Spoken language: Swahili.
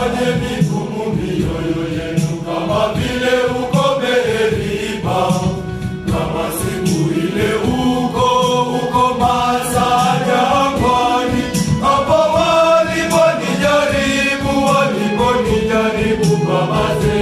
isifanye migumu mioyo yenu kama vile uko Meriba, kama siku ile uko Masa jangwani, hapo waliponijaribu baba zetu.